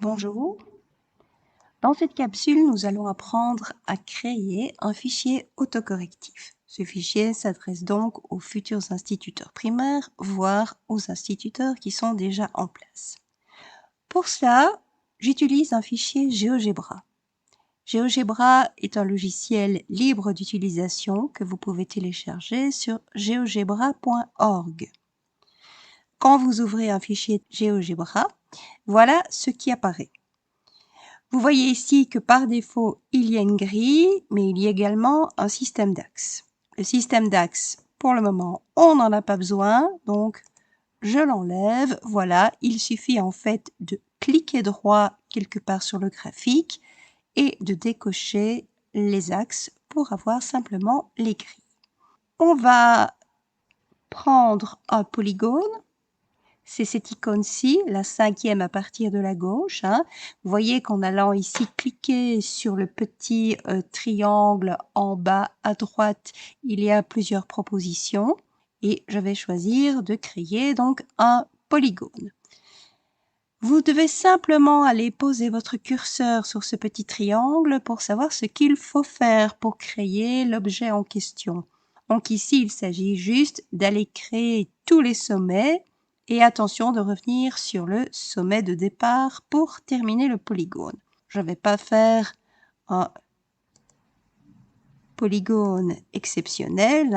Bonjour. Dans cette capsule, nous allons apprendre à créer un fichier autocorrectif. Ce fichier s'adresse donc aux futurs instituteurs primaires, voire aux instituteurs qui sont déjà en place. Pour cela, j'utilise un fichier GeoGebra. GeoGebra est un logiciel libre d'utilisation que vous pouvez télécharger sur geogebra.org. Quand vous ouvrez un fichier GeoGebra, voilà ce qui apparaît. Vous voyez ici que par défaut, il y a une grille, mais il y a également un système d'axes. Le système d'axes, pour le moment, on n'en a pas besoin, donc je l'enlève. Voilà, il suffit en fait de cliquer droit quelque part sur le graphique et de décocher les axes pour avoir simplement les grilles. On va prendre un polygone. C'est cette icône-ci, la 5e à partir de la gauche. Vous voyez qu'en allant ici cliquer sur le petit triangle en bas à droite, il y a plusieurs propositions. Et je vais choisir de créer donc un polygone. Vous devez simplement aller poser votre curseur sur ce petit triangle pour savoir ce qu'il faut faire pour créer l'objet en question. Donc ici, il s'agit juste d'aller créer tous les sommets. Et attention de revenir sur le sommet de départ pour terminer le polygone. Je ne vais pas faire un polygone exceptionnel.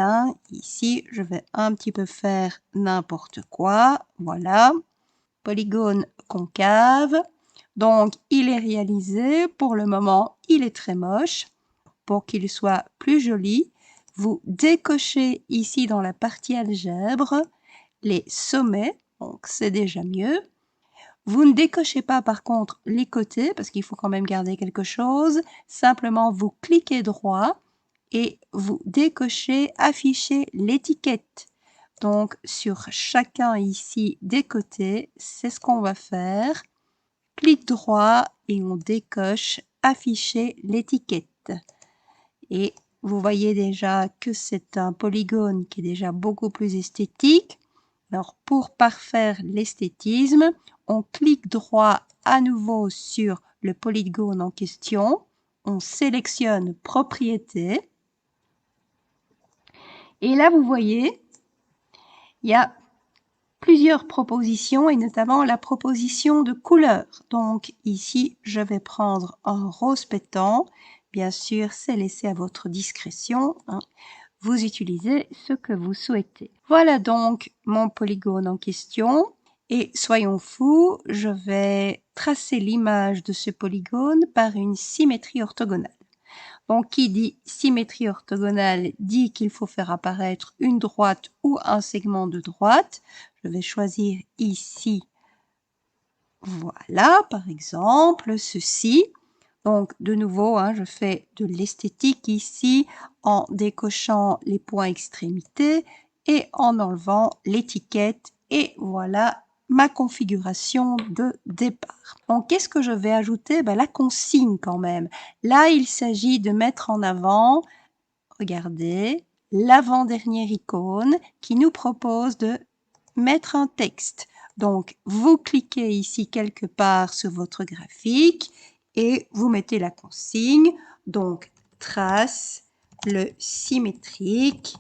Ici, je vais un petit peu faire n'importe quoi. Voilà. Polygone concave. Donc, il est réalisé. Pour le moment, il est très moche. Pour qu'il soit plus joli, vous décochez ici dans la partie algèbre les sommets, donc c'est déjà mieux. Vous ne décochez pas par contre les côtés, parce qu'il faut quand même garder quelque chose. Simplement, vous cliquez droit et vous décochez afficher l'étiquette. Donc, sur chacun ici des côtés, c'est ce qu'on va faire. Clic droit et on décoche afficher l'étiquette. Et vous voyez déjà que c'est un polygone qui est déjà beaucoup plus esthétique. Alors, pour parfaire l'esthétisme, on clique droit à nouveau sur le polygone en question. On sélectionne Propriétés. Et là, vous voyez, il y a plusieurs propositions et notamment la proposition de couleur. Donc ici, je vais prendre un rose pétant. Bien sûr, c'est laissé à votre discrétion. Vous utilisez ce que vous souhaitez. Voilà donc mon polygone en question. Et soyons fous, je vais tracer l'image de ce polygone par une symétrie orthogonale. Donc, qui dit symétrie orthogonale dit qu'il faut faire apparaître une droite ou un segment de droite. Je vais choisir ici, voilà, par exemple, ceci. Donc, de nouveau, je fais de l'esthétique ici en décochant les points extrémités et en enlevant l'étiquette. Et voilà ma configuration de départ. Donc, qu'est-ce que je vais ajouter? La consigne quand même. Là, il s'agit de mettre en avant, regardez, l'avant-dernière icône qui nous propose de mettre un texte. Donc, vous cliquez ici quelque part sur votre graphique et vous mettez la consigne. Donc, trace le symétrique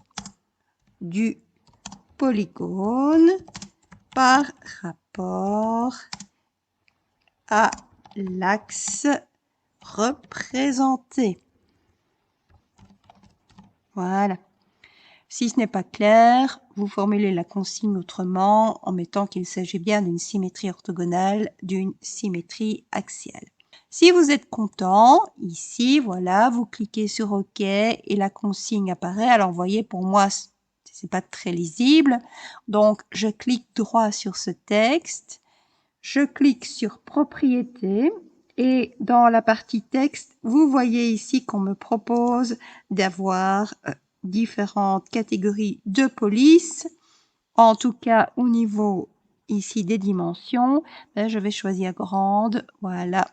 du polygone par rapport à l'axe représenté. Voilà. Si ce n'est pas clair, vous formulez la consigne autrement en mettant qu'il s'agit bien d'une symétrie orthogonale, d'une symétrie axiale. Si vous êtes content, ici, voilà, vous cliquez sur OK et la consigne apparaît. Alors, vous voyez, pour moi, c'est pas très lisible. Donc, je clique droit sur ce texte. Je clique sur Propriétés. Et dans la partie texte, vous voyez ici qu'on me propose d'avoir différentes catégories de police. En tout cas, au niveau ici des dimensions, je vais choisir grande. Voilà.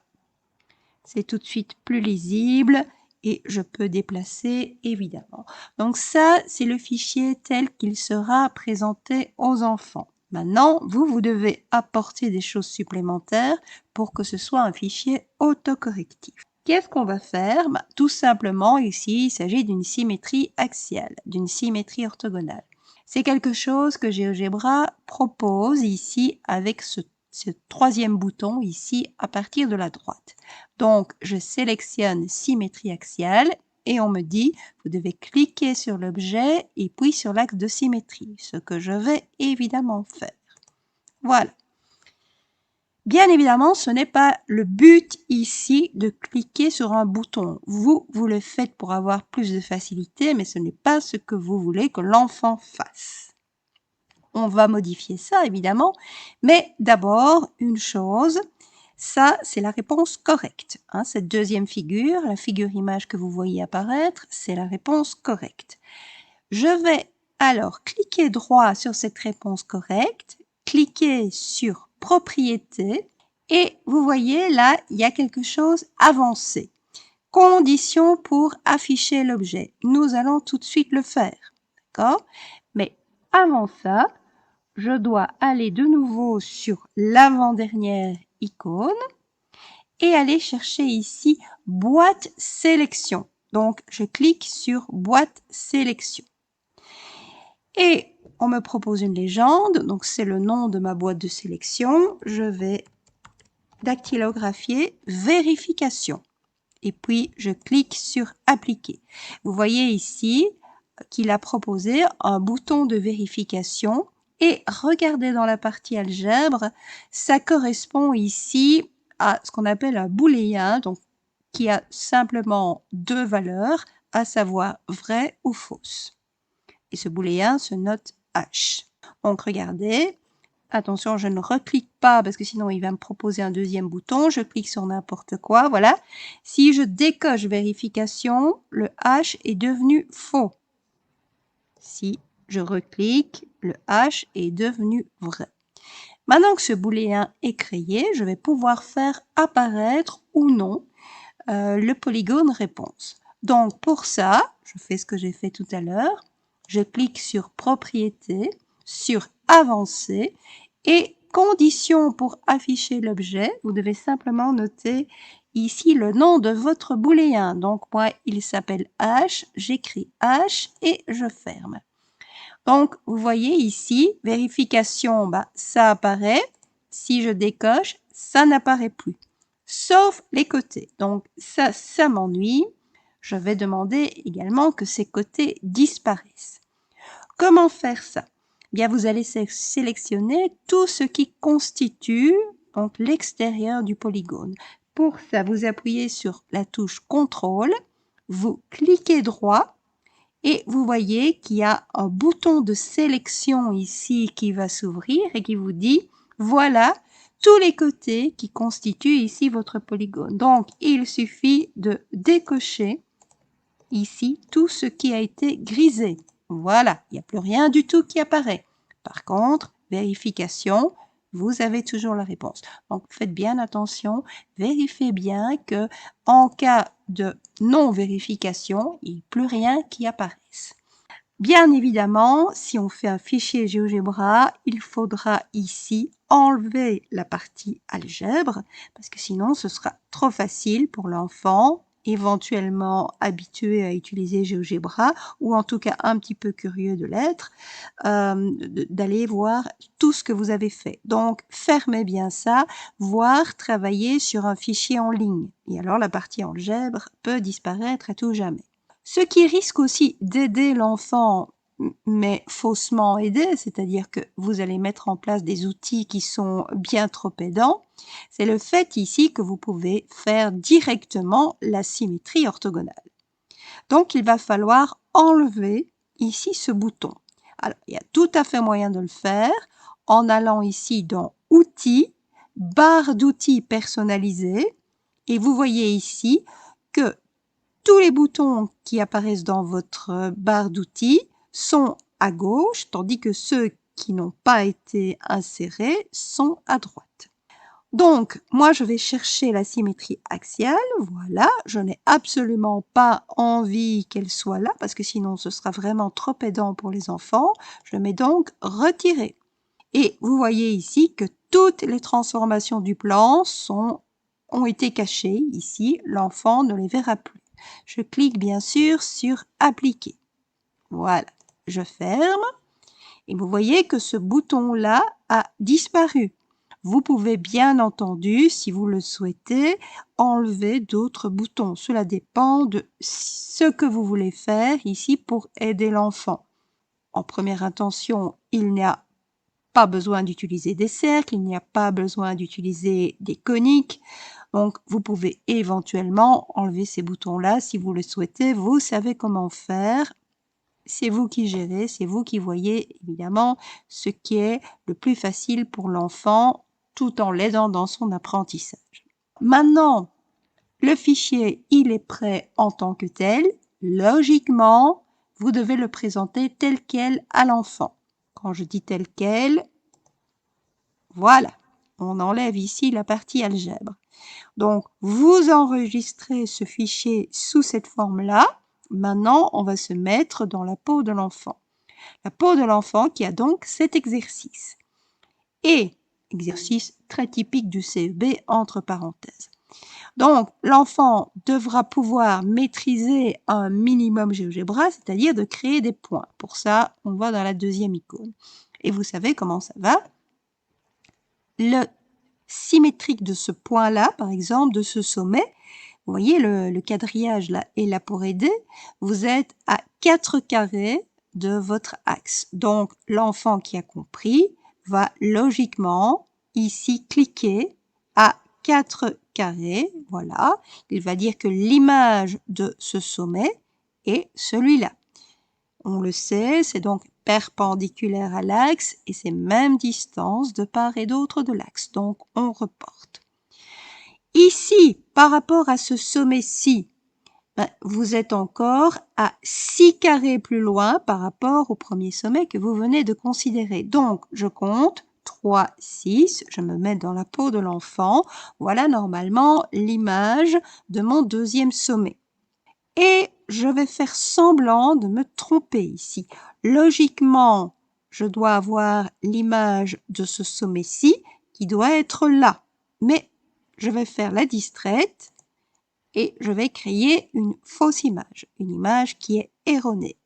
C'est tout de suite plus lisible et je peux déplacer évidemment. Donc ça, c'est le fichier tel qu'il sera présenté aux enfants. Maintenant, vous devez apporter des choses supplémentaires pour que ce soit un fichier autocorrectif. Qu'est-ce qu'on va faire? Tout simplement, ici, il s'agit d'une symétrie axiale, d'une symétrie orthogonale. C'est quelque chose que GeoGebra propose ici avec ce troisième bouton ici à partir de la droite. Donc, je sélectionne symétrie axiale et on me dit, vous devez cliquer sur l'objet et puis sur l'axe de symétrie, ce que je vais évidemment faire. Voilà. Bien évidemment, ce n'est pas le but ici de cliquer sur un bouton. Vous le faites pour avoir plus de facilité, mais ce n'est pas ce que vous voulez que l'enfant fasse. On va modifier ça, évidemment, mais d'abord, une chose, ça, c'est la réponse correcte. Cette deuxième figure, la figure image que vous voyez apparaître, c'est la réponse correcte. Je vais alors cliquer droit sur cette réponse correcte, cliquer sur propriétés et vous voyez là, il y a quelque chose avancé. Conditions pour afficher l'objet. Nous allons tout de suite le faire. D'accord? Mais avant ça, je dois aller de nouveau sur l'avant-dernière icône et aller chercher ici boîte sélection. Donc, je clique sur boîte sélection. Et on me propose une légende, donc c'est le nom de ma boîte de sélection. Je vais dactylographier vérification. Et puis, je clique sur appliquer. Vous voyez ici qu'il a proposé un bouton de vérification. Et regardez dans la partie algèbre, ça correspond ici à ce qu'on appelle un booléen, donc qui a simplement deux valeurs, à savoir vrai ou fausse. Et ce booléen se note H. Donc regardez, attention, je ne reclique pas parce que sinon il va me proposer un deuxième bouton. Je clique sur n'importe quoi, voilà. Si je décoche vérification, le H est devenu faux. Si je reclique, le H est devenu vrai. Maintenant que ce booléen est créé, je vais pouvoir faire apparaître ou non le polygone réponse. Donc pour ça, je fais ce que j'ai fait tout à l'heure. Je clique sur propriétés, sur avancer et conditions pour afficher l'objet. Vous devez simplement noter ici le nom de votre booléen. Donc moi, il s'appelle H, j'écris H et je ferme. Donc vous voyez ici, vérification, ça apparaît. Si je décoche, ça n'apparaît plus. Sauf les côtés. Donc ça m'ennuie. Je vais demander également que ces côtés disparaissent. Comment faire ça? Bien, vous allez sélectionner tout ce qui constitue donc l'extérieur du polygone. Pour ça, vous appuyez sur la touche CTRL, vous cliquez droit et vous voyez qu'il y a un bouton de sélection ici qui va s'ouvrir et qui vous dit voilà tous les côtés qui constituent ici votre polygone. Donc, il suffit de décocher ici tout ce qui a été grisé. Voilà, il n'y a plus rien du tout qui apparaît. Par contre, vérification, vous avez toujours la réponse. Donc, faites bien attention, vérifiez bien que en cas de non-vérification, il n'y a plus rien qui apparaisse. Bien évidemment, si on fait un fichier GeoGebra, il faudra ici enlever la partie algèbre, parce que sinon ce sera trop facile pour l'enfant, éventuellement habitué à utiliser GeoGebra, ou en tout cas un petit peu curieux de l'être, d'aller voir tout ce que vous avez fait. Donc, fermez bien ça, voire travailler sur un fichier en ligne. Et alors, la partie algèbre peut disparaître à tout jamais. Ce qui risque aussi d'aider l'enfant, mais faussement aider, c'est-à-dire que vous allez mettre en place des outils qui sont bien trop aidants, c'est le fait ici que vous pouvez faire directement la symétrie orthogonale. Donc, il va falloir enlever ici ce bouton. Alors, il y a tout à fait moyen de le faire en allant ici dans Outils, barre d'outils personnalisés, et vous voyez ici que tous les boutons qui apparaissent dans votre barre d'outils sont à gauche, tandis que ceux qui n'ont pas été insérés sont à droite. Donc, moi, je vais chercher la symétrie axiale. Voilà, je n'ai absolument pas envie qu'elle soit là, parce que sinon, ce sera vraiment trop aidant pour les enfants. Je mets donc retirer. Et vous voyez ici que toutes les transformations du plan ont été cachées. Ici, l'enfant ne les verra plus. Je clique bien sûr sur Appliquer. Voilà, je ferme. Et vous voyez que ce bouton-là a disparu. Vous pouvez bien entendu, si vous le souhaitez, enlever d'autres boutons. Cela dépend de ce que vous voulez faire ici pour aider l'enfant. En première intention, il n'y a pas besoin d'utiliser des cercles, il n'y a pas besoin d'utiliser des coniques. Donc, vous pouvez éventuellement enlever ces boutons-là si vous le souhaitez. Vous savez comment faire. C'est vous qui gérez, c'est vous qui voyez évidemment ce qui est le plus facile pour l'enfant tout en l'aidant dans son apprentissage. Maintenant, le fichier, il est prêt en tant que tel. Logiquement, vous devez le présenter tel quel à l'enfant. Quand je dis tel quel, voilà, on enlève ici la partie algèbre. Donc, vous enregistrez ce fichier sous cette forme-là. Maintenant, on va se mettre dans la peau de l'enfant. La peau de l'enfant qui a donc cet exercice. Et, exercice très typique du CEB, entre parenthèses. Donc, l'enfant devra pouvoir maîtriser un minimum GeoGebra, c'est-à-dire de créer des points. Pour ça, on va dans la deuxième icône. Et vous savez comment ça va. Le symétrique de ce point-là, par exemple, de ce sommet, vous voyez le quadrillage là est là pour aider, vous êtes à 4 carrés de votre axe. Donc, l'enfant qui a compris va logiquement ici cliquer à 4 carrés, voilà. Il va dire que l'image de ce sommet est celui-là. On le sait, c'est donc perpendiculaire à l'axe et c'est même distance de part et d'autre de l'axe. Donc, on reporte. Ici, par rapport à ce sommet-ci, vous êtes encore à 6 carrés plus loin par rapport au premier sommet que vous venez de considérer. Donc, je compte 3, 6, je me mets dans la peau de l'enfant. Voilà normalement l'image de mon deuxième sommet. Et je vais faire semblant de me tromper ici. Logiquement, je dois avoir l'image de ce sommet-ci qui doit être là. Mais je vais faire la distraite et je vais créer une fausse image, une image qui est erronée.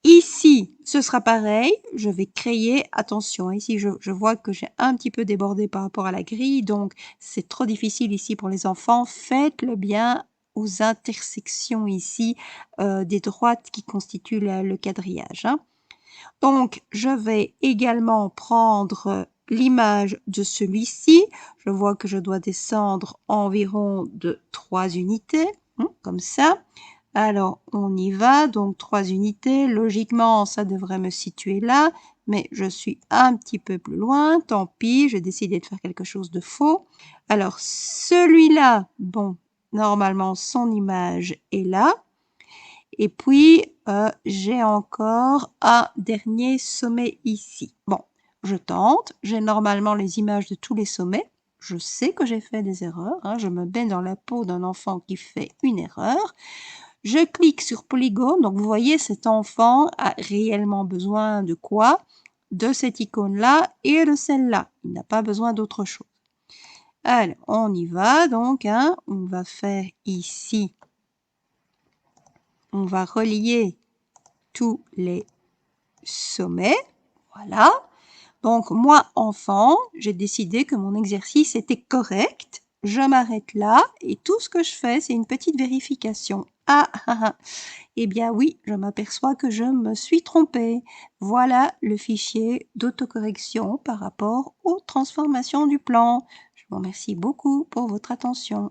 Ici, ce sera pareil, je vais créer, attention, ici je vois que j'ai un petit peu débordé par rapport à la grille, donc c'est trop difficile ici pour les enfants, faites-le bien aux intersections ici des droites qui constituent le quadrillage. Hein. Donc, je vais également prendre l'image de celui-ci. Je vois que je dois descendre environ de 3 unités, comme ça. Alors, on y va. Donc, 3 unités. Logiquement, ça devrait me situer là. Mais je suis un petit peu plus loin. Tant pis, j'ai décidé de faire quelque chose de faux. Alors, celui-là, bon, normalement, son image est là. Et puis, j'ai encore un dernier sommet ici. Bon, je tente. J'ai normalement les images de tous les sommets. Je sais que j'ai fait des erreurs. Hein. Je me mets dans la peau d'un enfant qui fait une erreur. Je clique sur polygone. Donc, vous voyez, cet enfant a réellement besoin de quoi? De cette icône-là et de celle-là. Il n'a pas besoin d'autre chose. Allez, on y va. Donc, hein, on va faire ici. On va relier tous les sommets. Voilà. Donc, moi, enfant, j'ai décidé que mon exercice était correct. Je m'arrête là et tout ce que je fais, c'est une petite vérification. Eh bien oui, je m'aperçois que je me suis trompée. Voilà le fichier d'autocorrection par rapport aux transformations du plan. Je vous remercie beaucoup pour votre attention.